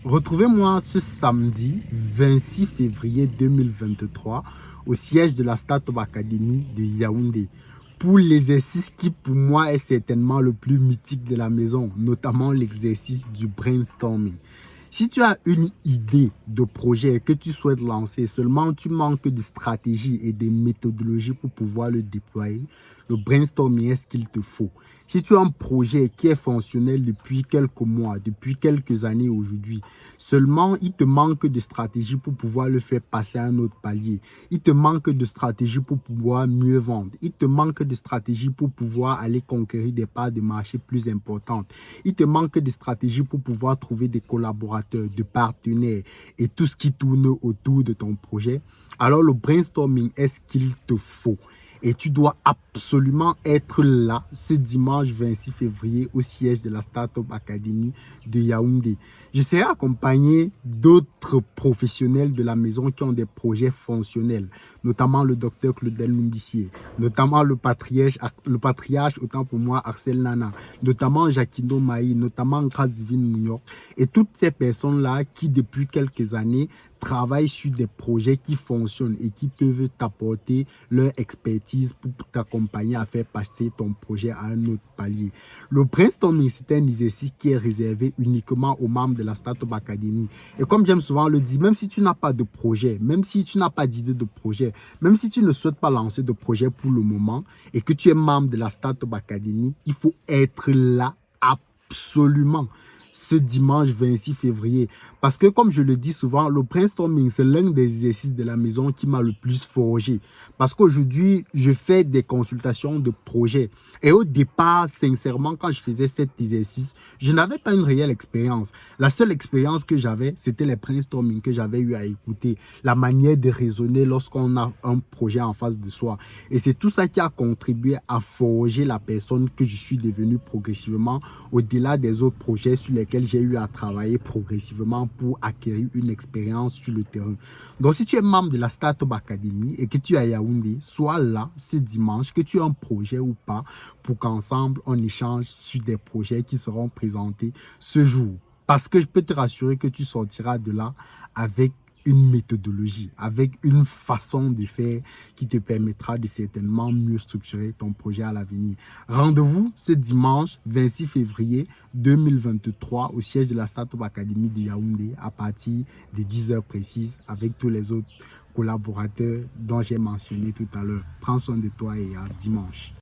Retrouvez-moi ce samedi 26 février 2023 au siège de la Startup Academy de Yaoundé pour l'exercice qui pour moi est certainement le plus mythique de la maison, notamment l'exercice du brainstorming. Si tu as une idée de projet que tu souhaites lancer, seulement tu manques de stratégie et de méthodologie pour pouvoir le déployer, le brainstorming est ce qu'il te faut. Si tu as un projet qui est fonctionnel depuis quelques mois, depuis quelques années aujourd'hui, seulement il te manque de stratégie pour pouvoir le faire passer à un autre palier. Il te manque de stratégie pour pouvoir mieux vendre. Il te manque de stratégie pour pouvoir aller conquérir des parts de marché plus importantes. Il te manque de stratégie pour pouvoir trouver des collaborateurs, des partenaires et tout ce qui tourne autour de ton projet. Alors le brainstorming est ce qu'il te faut. Et tu dois absolument être là ce dimanche 26 février au siège de la Startup Academy de Yaoundé. Je serai accompagné d'autres professionnels de la maison qui ont des projets fonctionnels, notamment le docteur Claudel Numbissier, notamment le patriarche, autant pour moi, Arcel Nana, notamment Jacquindo Maï, notamment Grâce Divine Mounior, et toutes ces personnes-là qui, depuis quelques années, travaillent sur des projets qui fonctionnent et qui peuvent t'apporter leur expertise pour t'accompagner à faire passer ton projet à un autre palier. Le brainstorming, c'est un exercice qui est réservé uniquement aux membres de la Startup Academy. Et comme j'aime souvent le dire, même si tu n'as pas de projet, même si tu n'as pas d'idée de projet, même si tu ne souhaites pas lancer de projet pour le moment et que tu es membre de la Startup Academy, il faut être là absolument ce dimanche 26 février. Parce que comme je le dis souvent, le brainstorming, c'est l'un des exercices de la maison qui m'a le plus forgé. Parce qu'aujourd'hui, je fais des consultations de projets. Et au départ, sincèrement, quand je faisais cet exercice, je n'avais pas une réelle expérience. La seule expérience que j'avais, c'était les brainstorming que j'avais eu à écouter. La manière de raisonner lorsqu'on a un projet en face de soi. Et c'est tout ça qui a contribué à forger la personne que je suis devenu progressivement, au-delà des autres projets sur lesquels j'ai eu à travailler progressivement pour acquérir une expérience sur le terrain. Donc, si tu es membre de la Startup Academy et que tu es à Yaoundé, sois là ce dimanche, que tu as un projet ou pas, pour qu'ensemble, on échange sur des projets qui seront présentés ce jour. Parce que je peux te rassurer que tu sortiras de là avec une méthodologie, avec une façon de faire qui te permettra de certainement mieux structurer ton projet à l'avenir. Rendez-vous ce dimanche 26 février 2023 au siège de la Startup Academy de Yaoundé à partir de 10 heures précises avec tous les autres collaborateurs dont j'ai mentionné tout à l'heure. Prends soin de toi et à dimanche.